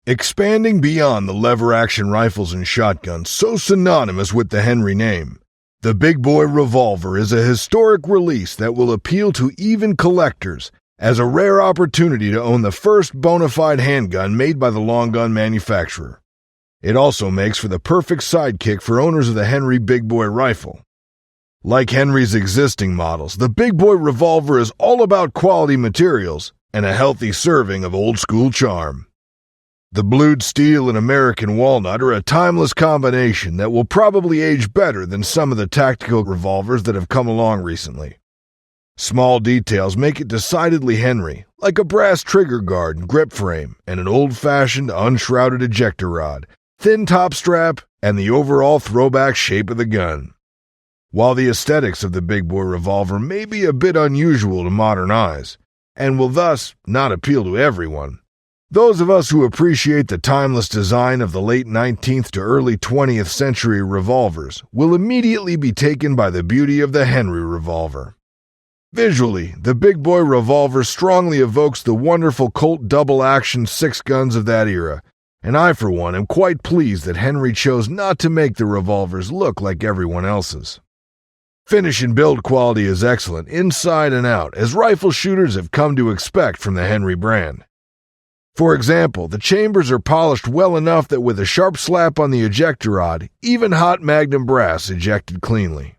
Expanding beyond the lever-action rifles and shotguns so synonymous with the Henry name, the Big Boy Revolver is a historic release that will appeal to even collectors as a rare opportunity to own the first bona fide handgun made by the long gun manufacturer. It also makes for the perfect sidekick for owners of the Henry Big Boy rifle. Like Henry's existing models, the Big Boy Revolver is all about quality materials and a healthy serving of old-school charm. The blued steel and American walnut are a timeless combination that will probably age better than some of the tactical revolvers that have come along recently. Small details make it decidedly Henry, like a brass trigger guard and grip frame and an old-fashioned unshrouded ejector rod, thin top strap, and the overall throwback shape of the gun. While the aesthetics of the Big Boy Revolver may be a bit unusual to modern eyes, and will thus not appeal to everyone, those of us who appreciate the timeless design of the late 19th to early 20th century revolvers will immediately be taken by the beauty of the Henry revolver. Visually, the Big Boy Revolver strongly evokes the wonderful Colt double-action six guns of that era, and I, for one, am quite pleased that Henry chose not to make the revolvers look like everyone else's. Finish and build quality is excellent inside and out, as rifle shooters have come to expect from the Henry brand. For example, the chambers are polished well enough that with a sharp slap on the ejector rod, even hot magnum brass ejected cleanly.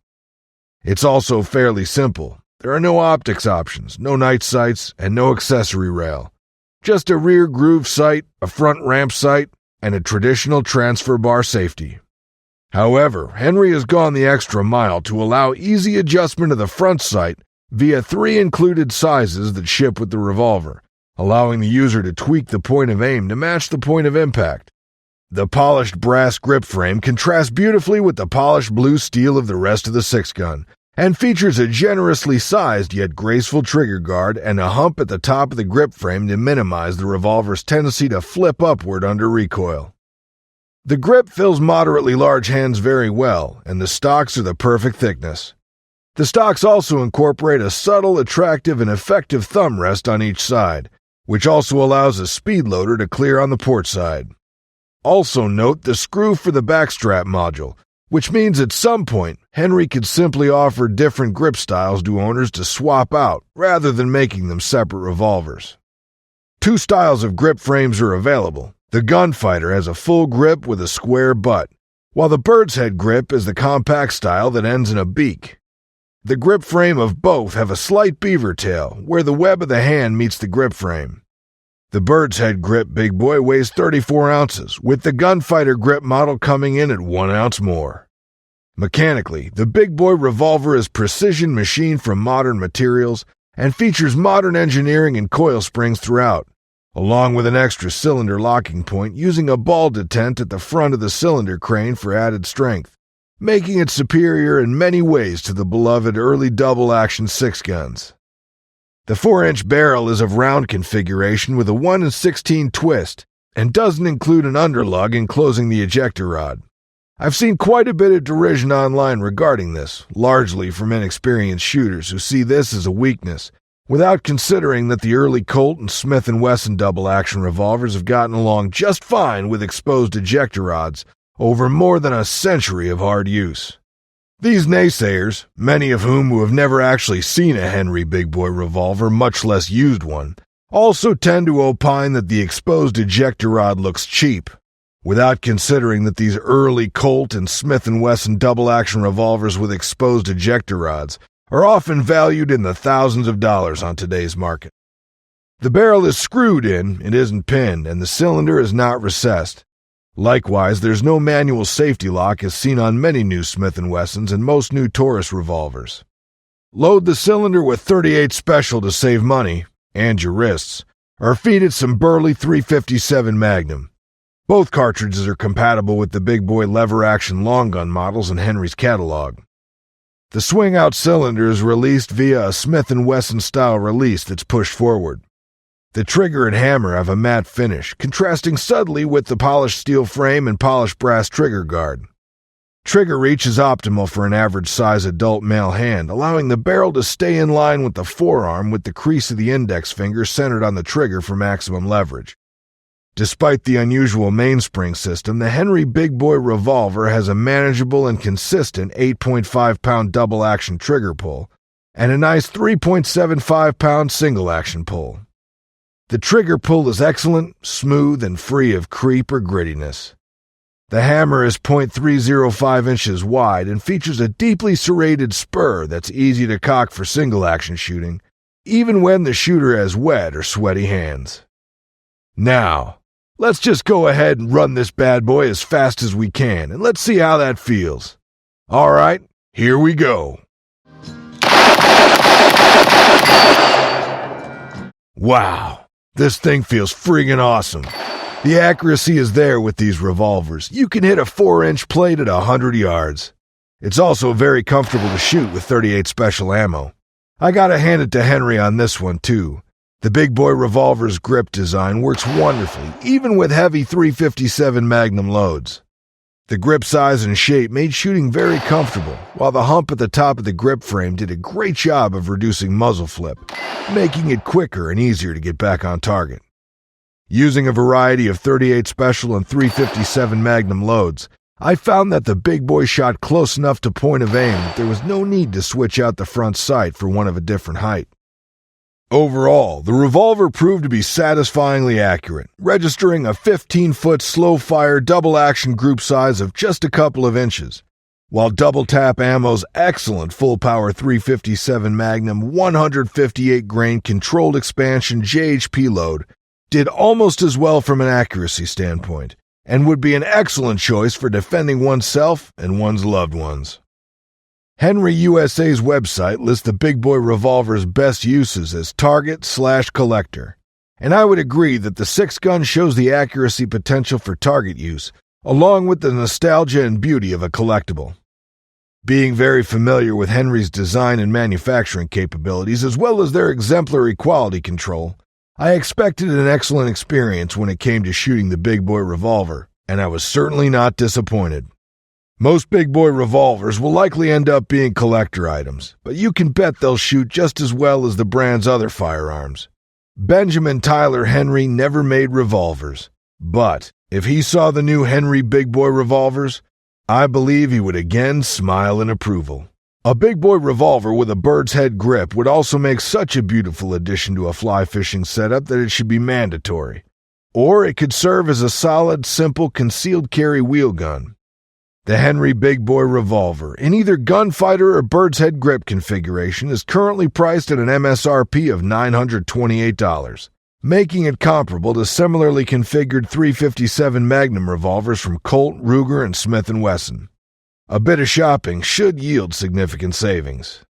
It's also fairly simple. There are no optics options, no night sights, and no accessory rail. Just a rear groove sight, a front ramp sight, and a traditional transfer bar safety. However, Henry has gone the extra mile to allow easy adjustment of the front sight via 3 included sizes that ship with the revolver, allowing the user to tweak the point of aim to match the point of impact. The polished brass grip frame contrasts beautifully with the polished blue steel of the rest of the six-gun, and features a generously sized yet graceful trigger guard and a hump at the top of the grip frame to minimize the revolver's tendency to flip upward under recoil. The grip fills moderately large hands very well, and the stocks are the perfect thickness. The stocks also incorporate a subtle, attractive, and effective thumb rest on each side, which also allows a speed loader to clear on the port side. Also note the screw for the backstrap module, which means at some point Henry could simply offer different grip styles to owners to swap out rather than making them separate revolvers. 2 styles of grip frames are available. The Gunfighter has a full grip with a square butt, while the Bird's Head grip is the compact style that ends in a beak. The grip frame of both have a slight beaver tail, where the web of the hand meets the grip frame. The Bird's Head grip Big Boy weighs 34 ounces, with the Gunfighter grip model coming in at 1 ounce more. Mechanically, the Big Boy Revolver is precision machined from modern materials and features modern engineering and coil springs throughout, along with an extra cylinder locking point using a ball detent at the front of the cylinder crane for added strength, making it superior in many ways to the beloved early double-action six guns. The 4-inch barrel is of round configuration with a 1/16 twist and doesn't include an underlug enclosing the ejector rod. I've seen quite a bit of derision online regarding this, largely from inexperienced shooters who see this as a weakness, without considering that the early Colt and Smith & Wesson double-action revolvers have gotten along just fine with exposed ejector rods over more than a century of hard use. These naysayers, many of whom have never actually seen a Henry Big Boy Revolver, much less used one, also tend to opine that the exposed ejector rod looks cheap, without considering that these early Colt and Smith & Wesson double-action revolvers with exposed ejector rods are often valued in the thousands of dollars on today's market. The barrel is screwed in, it isn't pinned, and the cylinder is not recessed. Likewise, there's no manual safety lock as seen on many new Smith & Wessons and most new Taurus revolvers. Load the cylinder with 38 Special to save money, and your wrists, or feed it some burly .357 Magnum. Both cartridges are compatible with the Big Boy lever-action long gun models in Henry's catalog. The swing-out cylinder is released via a Smith & Wesson style release that's pushed forward. The trigger and hammer have a matte finish, contrasting subtly with the polished steel frame and polished brass trigger guard. Trigger reach is optimal for an average-size adult male hand, allowing the barrel to stay in line with the forearm with the crease of the index finger centered on the trigger for maximum leverage. Despite the unusual mainspring system, the Henry Big Boy Revolver has a manageable and consistent 8.5-pound double-action trigger pull and a nice 3.75-pound single-action pull. The trigger pull is excellent, smooth, and free of creep or grittiness. The hammer is 0.305 inches wide and features a deeply serrated spur that's easy to cock for single-action shooting, even when the shooter has wet or sweaty hands. Now, let's just go ahead and run this bad boy as fast as we can, and let's see how that feels. All right, here we go. Wow, this thing feels friggin' awesome. The accuracy is there with these revolvers. You can hit a 4-inch plate at 100 yards. It's also very comfortable to shoot with .38 special ammo. I gotta hand it to Henry on this one too. The Big Boy Revolver's grip design works wonderfully, even with heavy .357 Magnum loads. The grip size and shape made shooting very comfortable, while the hump at the top of the grip frame did a great job of reducing muzzle flip, making it quicker and easier to get back on target. Using a variety of .38 special and .357 Magnum loads, I found that the Big Boy shot close enough to point of aim that there was no need to switch out the front sight for one of a different height. Overall, the revolver proved to be satisfyingly accurate, registering a 15-foot slow-fire double-action group size of just a couple of inches, while double-tap ammo's excellent full-power .357 Magnum 158-grain controlled expansion JHP load did almost as well from an accuracy standpoint, and would be an excellent choice for defending oneself and one's loved ones. Henry USA's website lists the Big Boy Revolver's best uses as target/collector, and I would agree that the 6-gun shows the accuracy potential for target use, along with the nostalgia and beauty of a collectible. Being very familiar with Henry's design and manufacturing capabilities, as well as their exemplary quality control, I expected an excellent experience when it came to shooting the Big Boy Revolver, and I was certainly not disappointed. Most Big Boy Revolvers will likely end up being collector items, but you can bet they'll shoot just as well as the brand's other firearms. Benjamin Tyler Henry never made revolvers, but if he saw the new Henry Big Boy Revolvers, I believe he would again smile in approval. A Big Boy Revolver with a bird's head grip would also make such a beautiful addition to a fly fishing setup that it should be mandatory. Or it could serve as a solid, simple, concealed carry wheel gun. The Henry Big Boy Revolver, in either gunfighter or bird's head grip configuration, is currently priced at an MSRP of $928, making it comparable to similarly configured .357 Magnum revolvers from Colt, Ruger, and Smith & Wesson. A bit of shopping should yield significant savings.